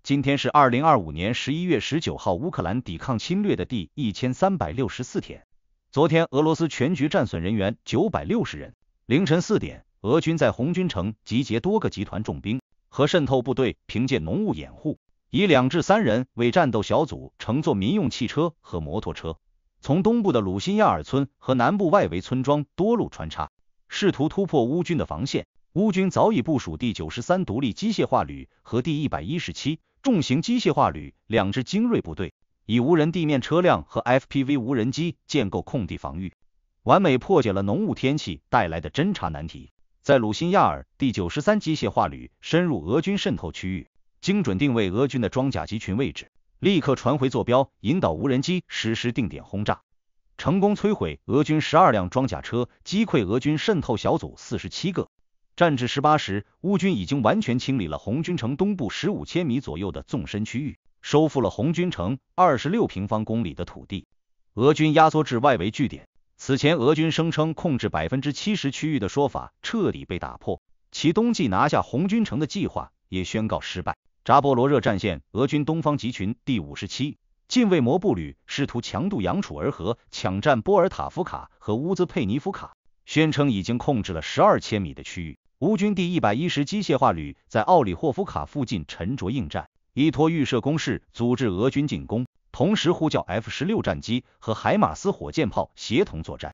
今天是2025年11月19号，乌克兰抵抗侵略的第1364天。昨天，俄罗斯全局战损人员960人。凌晨4点，俄军在红军城集结多个集团重兵和渗透部队，凭借浓雾掩护，以2至3人为战斗小组，乘坐民用汽车和摩托车，从东部的鲁辛亚尔村和南部外围村庄多路穿插，试图突破乌军的防线。乌军早已部署第93独立机械化旅和第117重型机械化旅2支精锐部队，以无人地面车辆和 FPV 无人机建构空地防御，完美破解了浓雾天气带来的侦察难题。在鲁辛亚尔，第93机械化旅深入俄军渗透区域，精准定位俄军的装甲集群位置，立刻传回坐标，引导无人机实施定点轰炸，成功摧毁俄军12辆装甲车，击溃俄军渗透小组47个。战至18时，乌军已经完全清理了红军城东部15千米左右的纵深区域，收复了红军城26平方公里的土地。俄军压缩至外围据点。此前俄军声称控制70%区域的说法彻底被打破，其冬季拿下红军城的计划也宣告失败。扎波罗热战线，俄军东方集群第57近卫摩步旅试图强渡扬楚尔河，抢占波尔塔夫卡和乌兹佩尼夫卡，宣称已经控制了12千米的区域。乌军第110机械化旅在奥里霍夫卡附近沉着应战，依托预设工事阻止俄军进攻，同时呼叫 F-16战机和海马斯火箭炮协同作战。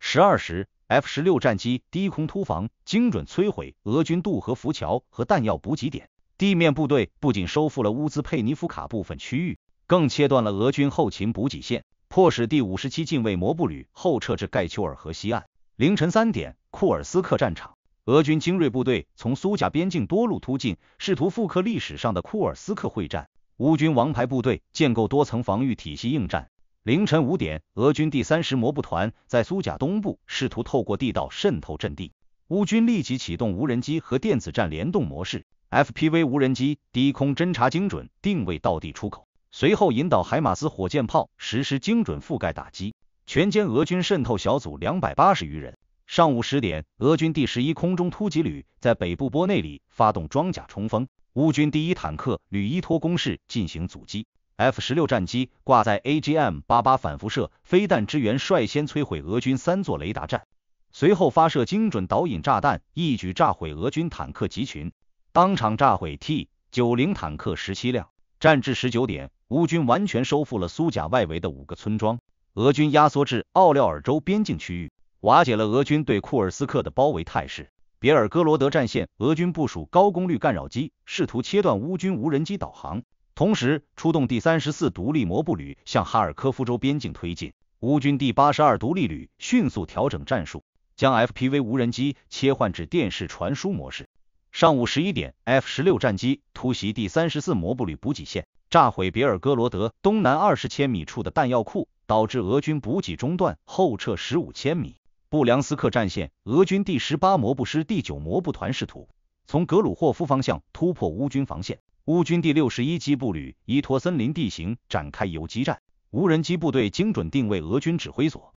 12时 ，F-16战机低空突防，精准摧毁俄军渡河浮桥和弹药补给点。地面部队不仅收复了乌兹佩尼夫卡部分区域，更切断了俄军后勤补给线，迫使第57近卫摩步旅后撤至盖丘尔河西岸。凌晨3点，库尔斯克战场。俄军精锐部队从苏贾边境多路突进，试图复刻历史上的库尔斯克会战。乌军王牌部队建构多层防御体系应战。凌晨5点，俄军第30摩步团在苏贾东部试图透过地道渗透阵地，乌军立即启动无人机和电子战联动模式， FPV 无人机低空侦察精准定位道地出口，随后引导海马斯火箭炮实施精准覆盖打击，全歼俄军渗透小组280余人。上午10点，俄军第11空中突击旅在北部波内里发动装甲冲锋，乌军第1坦克旅依托攻势进行阻击。F-16战机挂载 AGM-88反辐射飞弹支援，率先摧毁俄军3座雷达站，随后发射精准导引炸弹，一举炸毁俄军坦克集群，当场炸毁 T-90坦克17辆。战至19点，乌军完全收复了苏贾外围的5个村庄，俄军压缩至奥廖尔州边境区域，瓦解了俄军对库尔斯克的包围态势。别尔哥罗德战线，俄军部署高功率干扰机，试图切断乌军无人机导航，同时出动第34独立摩步旅向哈尔科夫州边境推进。乌军第82独立旅迅速调整战术，将 FPV 无人机切换至电视传输模式。上午11点， F-16战机突袭第34摩步旅补给线，炸毁别尔哥罗德东南20千米处的弹药库，导致俄军补给中断，后撤15千米。布良斯克战线，俄军第18摩步师第9摩步团试图从格鲁霍夫方向突破乌军防线，乌军第61机步旅依托森林地形展开游击战，无人机部队精准定位俄军指挥所。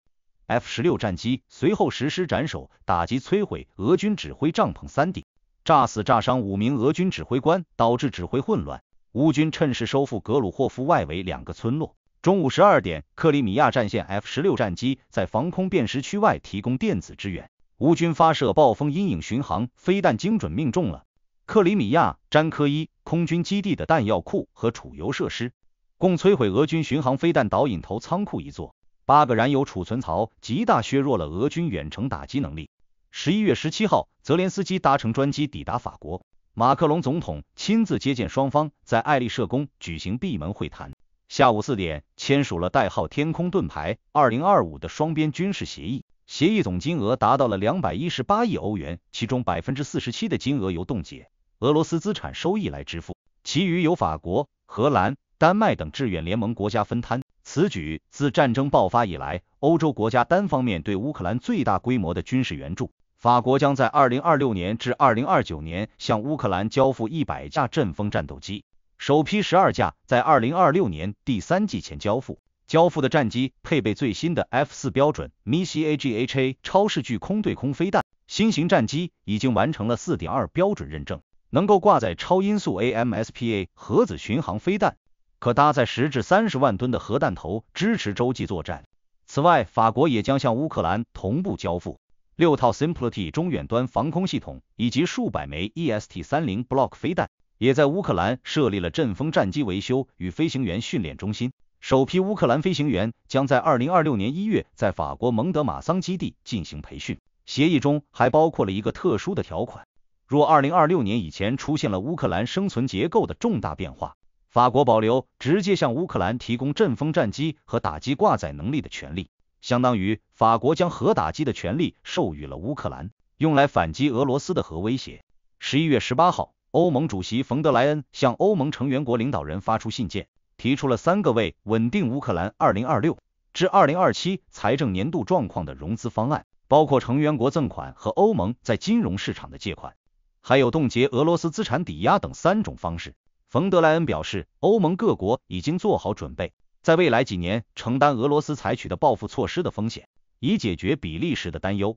F-16战机随后实施斩首，打击摧毁俄军指挥帐篷3顶，炸死炸伤5名俄军指挥官，导致指挥混乱。乌军趁势收复格鲁霍夫外围2个村落。中午12点，克里米亚战线 F-16战机在防空辨识区外提供电子支援，乌军发射暴风阴影巡航飞弹，精准命中了克里米亚詹科伊空军基地的弹药库和储油设施，共摧毁俄军巡航飞弹导引头仓库1座，8个燃油储存槽，极大削弱了俄军远程打击能力。11月17号，泽连斯基搭乘专机抵达法国，马克龙总统亲自接见双方，在爱丽舍宫举行闭门会谈。下午4点，签署了代号天空盾牌2025的双边军事协议，协议总金额达到了218亿欧元，其中47%的金额由冻结俄罗斯资产收益来支付，其余由法国、荷兰、丹麦等志愿联盟国家分摊。此举自战争爆发以来，欧洲国家单方面对乌克兰最大规模的军事援助。法国将在2026年至2029年向乌克兰交付100架阵风战斗机，首批12架在2026年第3季前交付。交付的战机配备最新的 F4 标准 MISI-AGHA 超视距空对空飞弹，新型战机已经完成了 4.2 标准认证。能够挂载超音速 AMSPA 核子巡航飞弹，可搭载10至30万吨的核弹头，支持洲际作战。此外，法国也将向乌克兰同步交付6套 Simplity 中远端防空系统以及数百枚 EST-30 Block 飞弹，也在乌克兰设立了阵风战机维修与飞行员训练中心。首批乌克兰飞行员将在2026年1月在法国蒙德马桑基地进行培训。协议中还包括了一个特殊的条款，若2026年以前出现了乌克兰生存结构的重大变化，法国保留直接向乌克兰提供阵风战机和打击挂载能力的权利，相当于法国将核打击的权利授予了乌克兰，用来反击俄罗斯的核威胁。11月18号，欧盟主席冯德莱恩向欧盟成员国领导人发出信件，提出了3个为稳定乌克兰2026至2027财政年度状况的融资方案，包括成员国赠款和欧盟在金融市场的借款，还有冻结俄罗斯资产抵押等3种方式。冯德莱恩表示，欧盟各国已经做好准备，在未来几年承担俄罗斯采取的报复措施的风险，以解决比利时的担忧。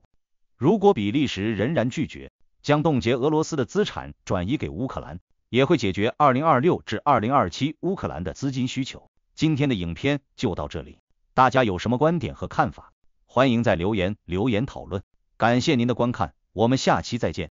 如果比利时仍然拒绝将冻结俄罗斯的资产转移给乌克兰，也会解决2026至2027乌克兰的资金需求。今天的影片就到这里，大家有什么观点和看法？欢迎在留言讨论。感谢您的观看，我们下期再见。